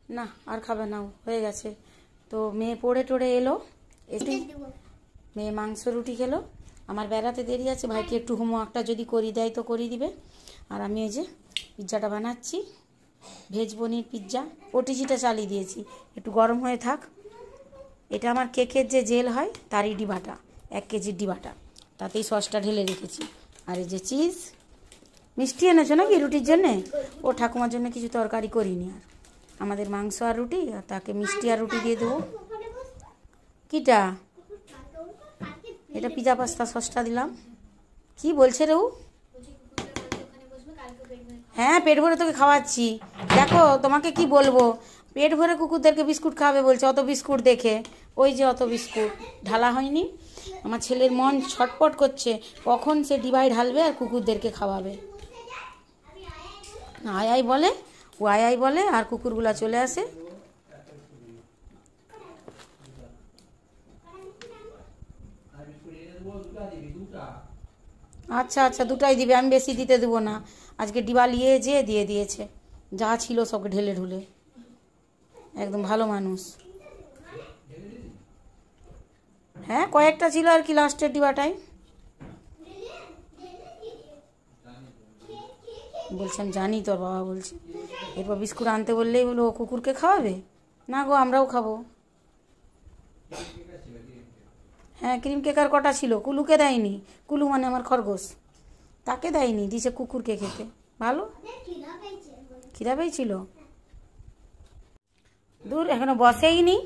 না আর খাবে না, হয়ে গেছে। তো মেয়ে পড়ে টড়ে এলো, মেয়ে মাংস রুটি খেলো। আমার বেড়াতে দেরি আছে, ভাইকে একটু হোমওয়ার্কটা যদি করি দেয় তো করিয়ে দিবে। আর আমি এই যে পিৎজাটা বানাচ্ছি, ভেজ পনির পিৎজা। ওটিজিটা চালিয়ে দিয়েছি, একটু গরম হয়ে থাক। এটা আমার কেকের যে জেল হয় তারই ডিবাটা, 1 কেজির ডিবাটা, তাতেই সসটা ঢেলে রেখেছি। আর এই যে চিজ, মিষ্টি এনেছো নাকি রুটির জন্যে? ও ঠাকুমার জন্য কিছু তরকারি করিনি, আর আমাদের মাংস আর রুটি, আর তাকে মিষ্টি আর রুটি দিয়ে দেবো। কিটা এটা পিজা পাস্তা সসটা দিলাম। কি বলছে রে ও? হ্যাঁ পেট ভরে তোকে খাওয়াচ্ছি। দেখো তোমাকে কি বলবো, পেট ভরে কুকুরদেরকে বিস্কুট খাওয়াবে বলছে, অত বিস্কুট দেখে। ওই যে অত বিস্কুট ঢালা হয়নি। আমার ছেলের মন ছটপট করছে, কখন সে ডিবাই ঢালবে আর কুকুরদেরকে খাওয়াবে। আয় আয় বলে, ও আয় আয় বলে, আর কুকুরগুলা চলে আসে। আচ্ছা আচ্ছা, দুটাই দিবে, আমি বেশি দিতে দেবো না। আজকে ডিবা নিয়ে যেয়ে দিয়ে দিয়েছে, যা ছিল সবকে ঢেলে ঢুলে। একদম ভালো মানুষ। হ্যাঁ কয়েকটা ছিল আর কি লাস্টের ডিবাটাই। বলছেন জানি তোর বাবা বলছে। এরপর বিস্কুট আনতে বললেই বলো কুকুরকে খাওয়াবে? না গো, আমরাও খাবো। হ্যাঁ ক্রিম কেক আর কটা ছিল, কুলুকে দেয়নি। কুলু মানে আমার খরগোশ, তাকে দেয়নি, দিছে কুকুরকে খেতে। ভালো খিদা পেয়েছিল। দূর এখনো বসেই নি।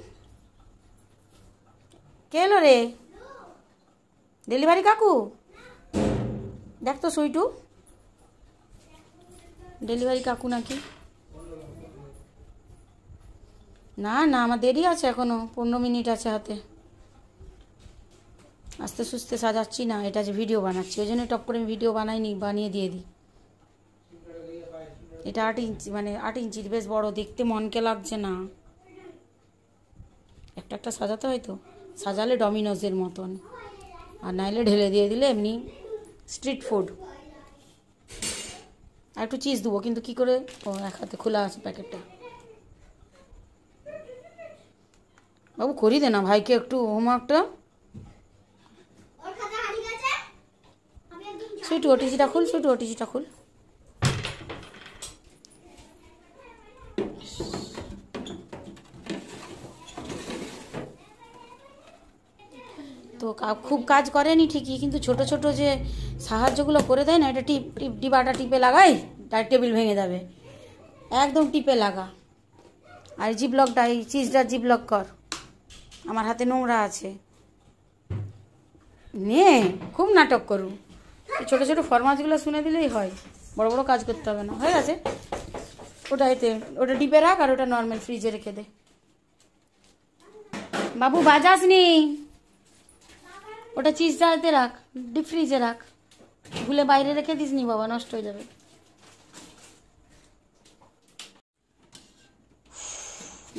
কে এলো রে? ডেলিভারি কাকু? দেখ তো সুইটু, ডেলিভারি কাকু নাকি? না না, আমার দেরি আছে, এখনো 15 মিনিট আছে হাতে। আস্তে সুস্তে সাজাচ্ছি না, এটা যে ভিডিও বানাচ্ছি, ওই জন্য টপ করে আমি ভিডিও বানাইনি, বানিয়ে দিয়ে দিই। এটা 8 ইঞ্চি, মানে 8 ইঞ্চির, বেশ বড়, দেখতে মনকে লাগছে না। একটা একটা সাজাতে হয়তো, সাজালে ডমিনোজের মতন, আর নাইলে ঢেলে দিয়ে দিলে এমনি স্ট্রিট ফুড। আর একটু চিজ দেবো, কিন্তু কি করে? ও এক হাতে খোলা আছে প্যাকেটটা। বাবু করি দে না ভাইকে একটু হোমওয়ার্কটা। সুইটু ওটিজিটা খুল, সুইটু ওটিজিটা খুল। তো খুব কাজ করেনি ঠিকই, কিন্তু ছোট ছোট যে সাহায্যগুলো করে দেয় না, এটা টিপ টিপ ডিবাটা টিপে লাগাই, তার টেবিল ভেঙে যাবে। একদম টিপে লাগা। আর জি ব্লকটা, এই চিজটা জি ব্লক কর, আমার হাতে নোংরা আছে। নে খুব নাটক করু, ছোট ছোট ফরমাসগুলো শুনে দিলেই হয়, বড় বড় কাজ করতে হবে না। হয়ে গেছে, ওটা এতে, ওটা ডিপে রাখ, আর ওটা নর্মাল ফ্রিজে রেখে দে। বাবু বাজাস নি, ওটা চিজটা এতে রাখ, ডিপ ফ্রিজে রাখ, ভুলে বাইরে রেখে দিস নি বাবা, নষ্ট হয়ে যাবে।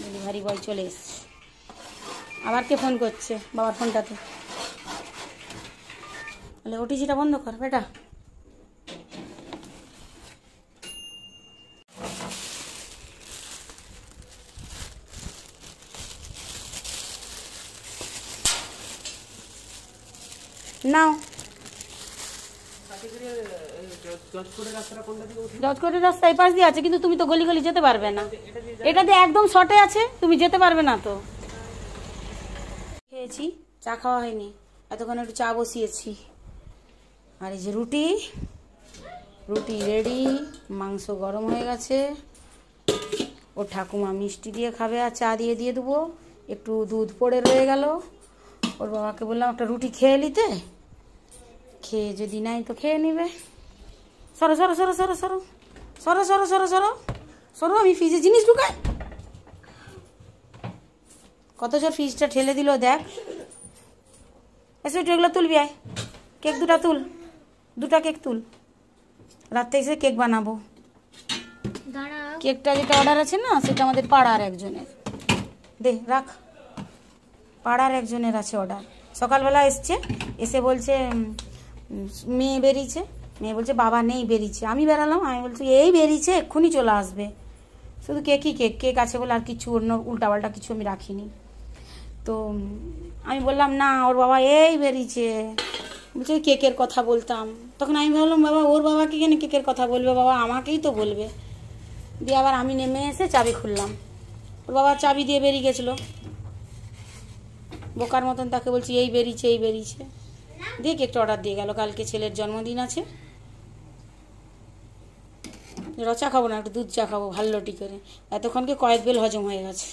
ডেলিভারি বয় চলে এসছে। আবার কে ফোন করছে? বাবার ফোনটাতে। তাহলে ওটিজিটা বন্ধ কর বেটা। নাও, জজকোটের রাস্তা এই পাশ দিয়ে আছে, কিন্তু তুমি তো গলি গলি যেতে পারবে না, এটা দিয়ে একদম শর্টে আছে, তুমি যেতে পারবে না। তো খেয়েছি, চা খাওয়া হয়নি, এতক্ষণ একটু চা বসিয়েছি। আর এই যে রুটি, রুটি রেডি, মাংস গরম হয়ে গেছে। ও ঠাকুমা মিষ্টি দিয়ে খাবে, আর চা দিয়ে দিয়ে দেবো। একটু দুধ পড়ে রয়ে গেল, ওর বাবাকে বললাম একটা রুটি খেয়ে নিতে, খেয়ে যদি নাই তো খেয়ে নিবে। সরো সরো সরো সরো সরো সরো সরো সরো সরো সরো, আমি ফ্রিজে জিনিস ঢুকাই। কত জোর ফ্রিজটা ঠেলে দিল দেখ। এসে একটু এগুলো তুলবি, আয় কেক দুটা তুল, দুটা কেক তুল, রাত্রে এসে কেক বানাবো। কেকটা যেটা অর্ডার আছে না, সেটা আমাদের পাড়ার একজনের, দে রাখ, পাড়ার একজনের আছে অর্ডার। সকালবেলা এসছে, এসে বলছে মেয়ে বেরিয়েছে, মেয়ে বলছে বাবা নেই, বেরিয়েছে। আমি বেরালাম, আমি বলছি এই বেরিয়েছে, এক্ষুনি চলে আসবে। শুধু কেকই কেক, কেক আছে বলে আর কিছু অন্য উল্টাপাল্টা কিছু আমি রাখিনি। তো আমি বললাম না ওর বাবা এই বেরিয়েছে, বলছে কেকের কথা বলতাম। তখন আমি ভাবলাম বাবা ওর বাবাকে কেন কেকের কথা বলবে, বাবা আমাকেই তো বলবে। দিয়ে আবার আমি নেমে এসে চাবি খুললাম, ওর বাবা চাবি দিয়ে বেরিয়ে গেছিলো। বোকার মতন তাকে বলছি এই বেরিয়েছে এই বেরিয়েছে। দিয়ে কেকটা অর্ডার দিয়ে গেল। কালকে ছেলের জন্মদিন আছে, রচা খাবো না, একটু দুধ চা খাবো ভাল্লটি করে। এতক্ষণকে কয়েক বেল হজম হয়ে গেছে।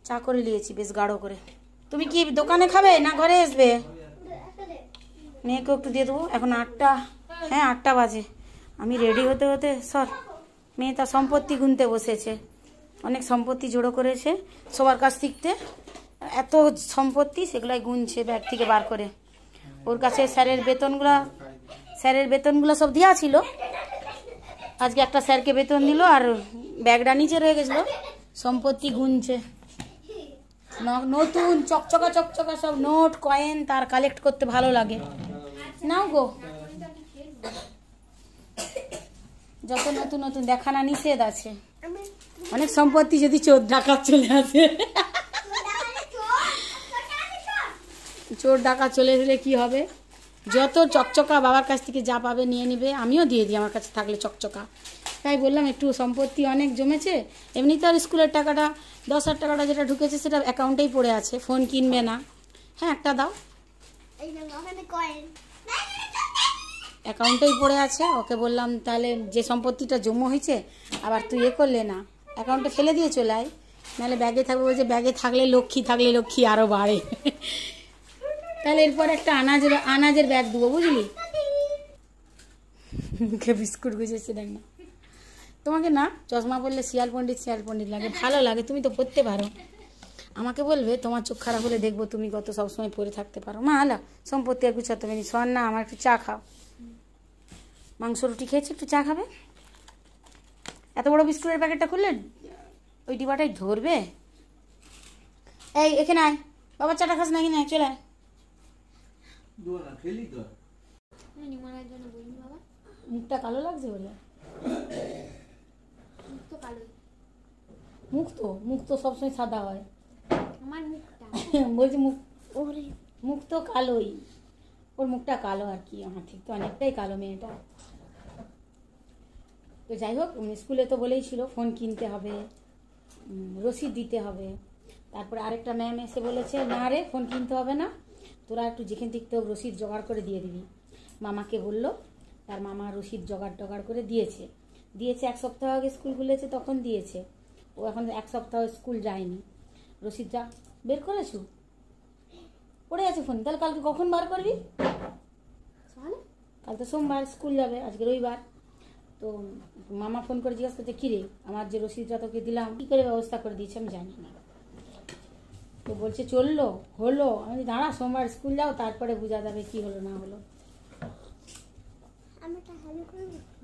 চা করে নিয়েছি বেশ গাঢ় করে। তুমি কি দোকানে খাবে না ঘরে আসবে? মেয়েকেও একটু দিয়ে দেবো। এখন 8টা, হ্যাঁ 8টা বাজে। আমি রেডি হতে হতে মেয়ে তার সম্পত্তি গুনতে বসেছে। অনেক সম্পত্তি জড়ো করেছে সবার কাছ থেকে, এত সম্পত্তি সেগুলাই গুনছে ব্যাগ থেকে বার করে। ওর কাছে স্যারের বেতনগুলো সব দেওয়া ছিল। আজকে একটা স্যারকে বেতন দিল আর ব্যাগটা নিচে রয়ে গেছিল, সম্পত্তি গুনছে। নতুন চকচকা চকচকা সব নোট কয়েন তার কালেক্ট করতে ভালো লাগে। নাও গো, যত নতুন নতুন দেখানা নিষেধ আছে। অনেক সম্পত্তি যদি চোর ডাকাত চলে আসে, চোর ডাকাত চলে এলে কি হবে? যত চকচকা বাবার কাছ থেকে যা পাবে নিয়ে নিবে। আমিও দিয়ে দিই আমার কাছে থাকলে চকচকা। তাই বললাম একটু সম্পত্তি অনেক জমেছে, এমনিতে আর স্কুলের টাকাটা 10,000 টাকাটা যেটা ঢুকেছে সেটা অ্যাকাউন্টেই পড়ে আছে, ফোন কিনবে না। হ্যাঁ একটা দাও, অ্যাকাউন্টেই পড়ে আছে। ওকে বললাম তাহলে যে সম্পত্তিটা জমা হয়েছে আবার তুই করলে না, অ্যাকাউন্টে ফেলে দিয়ে চলে আয়, নাহলে ব্যাগে থাকবে। বলছে ব্যাগে থাকলে লক্ষ্মী আরও বাড়ে। তাহলে এরপর একটা আনাজের ব্যাগ দেবো, বুঝলি? বিস্কুট গুজেছে দেখ না। তোমাকে না চশমা পরলে শিয়াল পণ্ডিত লাগে, ভালো লাগে, তুমি তো পরতে পারো। আমাকে বলবে তোমার চোখ খারাপ হলে দেখবো তুমি কত সবসময় পরে থাকতে পারো। মা হালা সম্পত্তি আর গুছাতে পারি, শোন না আমার একটু চা খাও। মাংস রুটি খেয়েছি, একটু চা খাবে? এত বড় বিস্কুটের প্যাকেটটা খুললে ওই ডিবাটাই ধরবে। এই এখানে আয়, বাবার চাটা খাস নাকি না, চলে আয়। মুখটা কালো লাগছে বলে? মুখ তো সবসময় সাদা হয় আমার মুখটা। বলছি মুখ তো কালোই, ওর মুখটা কালো আর কি, আমার ঠিক তো অনেকটাই কালো মেয়েটা। তো যাই হোক, স্কুলে তো বলেই ছিল ফোন কিনতে হবে, রসিদ দিতে হবে। তারপরে আরেকটা ম্যাম এসে বলেছে না রে ফোন কিনতে হবে না, তোরা একটু যেখান থেকে রসিদ জোগাড় করে দিয়ে দিবি। মামাকে বললো, তার মামা রসিদ জোগাড় করে দিয়েছে। 1 সপ্তাহ আগে স্কুল খুলেছে তখন দিয়েছে। ও এখন 1 সপ্তাহ স্কুল যায়নি। রসিদটা বের করেছো? পড়ে আছে ফোন। তাহলে কালকে কখন বার করবি? কাল তো সোমবার, স্কুল যাবে, আজকে রবিবার। তো মামা ফোন করে জিজ্ঞাসা করছে কিরে আমার যে রসিদটা তোকে দিলাম কী করে ব্যবস্থা করে দিয়েছে আমি জানি না। তো বলছে চললো হলো। আমি দাঁড়া সোমবার স্কুল যাও তারপরে বোঝা যাবে কি হলো না হলো।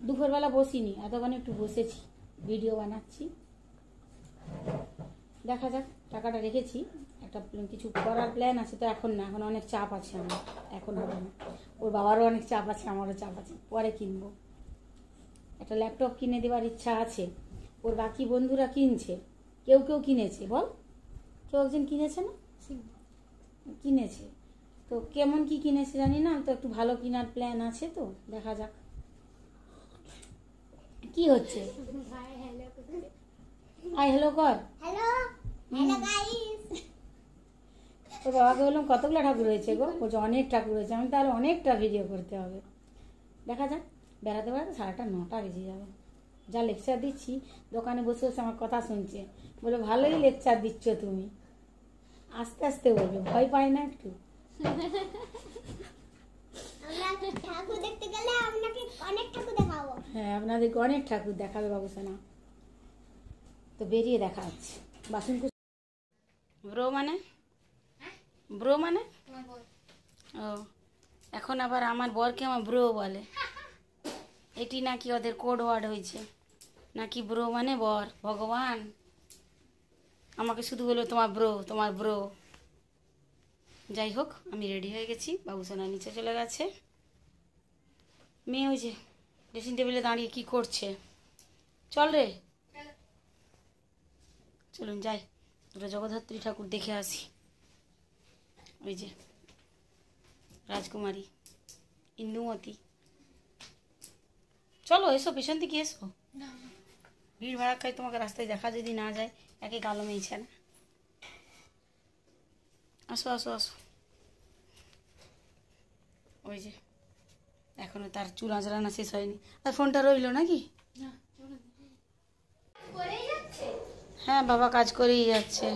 দুপুরবেলা বসিনি, এতক্ষণ একটু বসেছি, ভিডিও বানাচ্ছি। দেখা যাক, টাকাটা রেখেছি, একটা কিছু করার প্ল্যান আছে। তো এখন না, এখন অনেক চাপ আছে আমার, এখন হবে না। ওর বাবারও অনেক চাপ আছে, আমারও চাপ আছে, পরে কিনবো। একটা ল্যাপটপ কিনে দেওয়ার ইচ্ছা আছে। ওর বাকি বন্ধুরা কিনছে, কেউ কিনেছে, বল কেউ একজন কিনেছে না? কিনেছে তো কেমন কি কিনেছে জানি না, তো একটু ভালো কেনার প্ল্যান আছে। তো দেখা যাক কি হচ্ছে। আই হ্যালো কর। তোর বাবাকে বললাম কতগুলো ঠাকুর হয়েছে গো? বলছে অনেক ঠাকুর হয়েছে। আমি তাহলে অনেকটা ভিডিও করতে হবে। দেখা যাক, বেড়াতে 9:30 বেজে যাবে। যা লেকচার দিচ্ছি, দোকানে বসে বসে আমার কথা শুনছে, বলে ভালোই লেকচার দিচ্ছ তুমি, আস্তে আস্তে বলবে, ভয় পায় না একটু। হ্যাঁ আপনাদেরকে অনেক ঠাকুর দেখাবে বাবুসোনা। তো বেরিয়ে দেখা হচ্ছে। বাসন ব্রো মানে ও এখন আবার আমার বরকে আমার ব্রো বলে। এটি নাকি ওদের কোড ওয়ার্ড হয়েছে, নাকি ব্রো মানে বর। ভগবান, আমাকে শুধু বললো তোমার ব্রো। যাই হোক, আমি রেডি হয়ে গেছি। বাবুসোনা নিচে চলে গেছে। মেয়ে ওই যে ড্রেসিং টেবিলে দাঁড়িয়ে কি করছে। চল রে চলুন যাই, দুটো জগদ্ধাত্রী ঠাকুর দেখে আসি। ওই যে রাজকুমারী, ইন্দুমতি। চলো এসো, পেছন থেকে এসো। ভিড় ভাড়াক্কায় তোমাকে রাস্তায় দেখা যদি না যায়, একে গালো মেয়েছে না। আসো আসো আসো। ওই যে এখনো তার চুল আঁচড়ানো শেষ হয়নি, আর ফোনটা রইলো নাকি? হ্যাঁ বাবা কাজ করেই যাচ্ছে।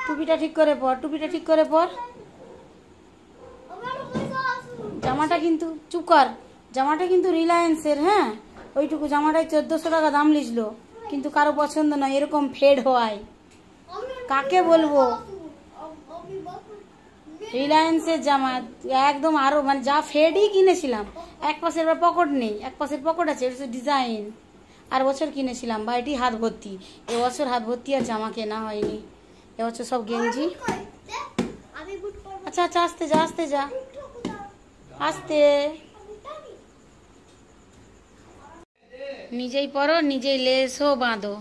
টুপিটা ঠিক করে পর, টুপিটা ঠিক করে পর। জামাটা কিন্তু, চুপ কর, জামাটা কিন্তু রিলায়েন্সের। হ্যাঁ, ওইটুকু জামাটাই 1400 টাকা দাম লিখলো, কিন্তু কারো পছন্দ নয় এরকম ফেড হওয়ায়। কাকে বলবো? রিলায়েন্সের জামা একদম, আরো মানে যা ফেডই কিনেছিলাম, এক পাশের পকেট নেই, এক পাশের পকেট আছে, এটা ডিজাইন। আর বছর কিনেছিলাম বা এটি হাত ভর্তি, এবছর হাত ভর্তি আর জামা কেনা হয়নি, এবছর সব গেঞ্জি। আচ্ছা আচ্ছা, আস্তে যা, আস্তে যা, আস্তে। নিজেই পরো, নিজেই লেসও বাঁধো,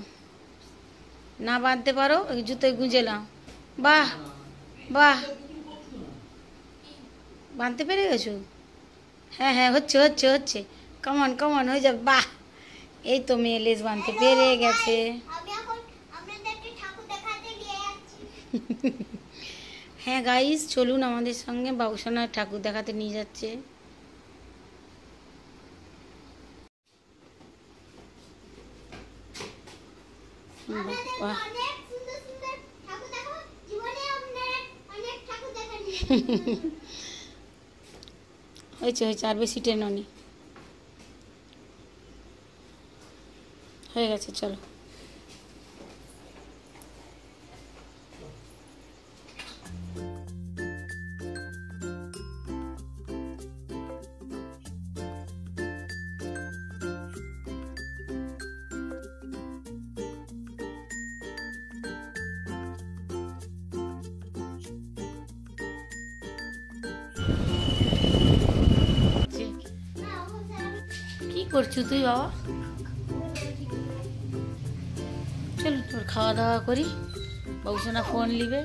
না বাঁধতে পারো জুতোয় গুঁজে নাও। বাহ বাহ, বাঁধতে পেরে গেছো? হ্যাঁ হ্যাঁ, হচ্ছে হচ্ছে হচ্ছে, কমন কমন হয়ে যাবে। বাহ, এই তো মেয়ে লেস বাঁধতে পেরে গেছে। হ্যাঁ গাইস, চলুন আমাদের সঙ্গে, বাবুসোনার ঠাকুর দেখাতে নিয়ে যাচ্ছে। হয়েছে হয়েছে, আর বেশি টেননি, হয়ে গেছে, চলো। কি করছো তুই বাবা? চল তোর খাওয়া দাওয়া করি, বাবুসোনা ফোন নিবে।